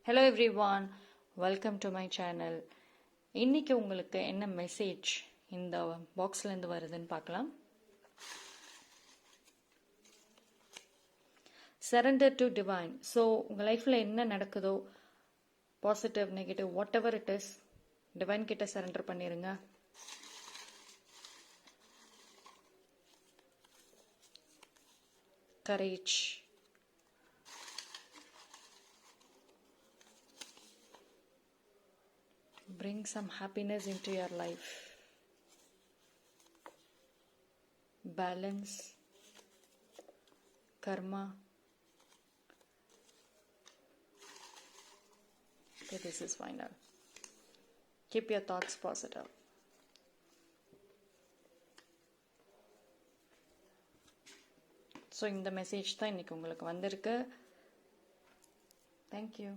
Hello everyone, welcome to my channel. இன்னைக்கு உங்களுக்கு என்ன மெசேஜ் இந்த பாக்ஸ்லேருந்து வருதுன்னு பார்க்கலாம். Surrender to divine. ஸோ உங்கள் லைஃப்பில் என்ன நடக்குதோ, positive negative what ever it is, divine கிட்ட சரண்டர் பண்ணிடுங்க. Courage. Bring some happiness into your life. Balance. Karma. Okay, this is final. Keep your thoughts positive. So இந்த மெசேஜ் தான் இன்னைக்கு உங்களுக்கு வந்திருக்கு. தேங்க்யூ.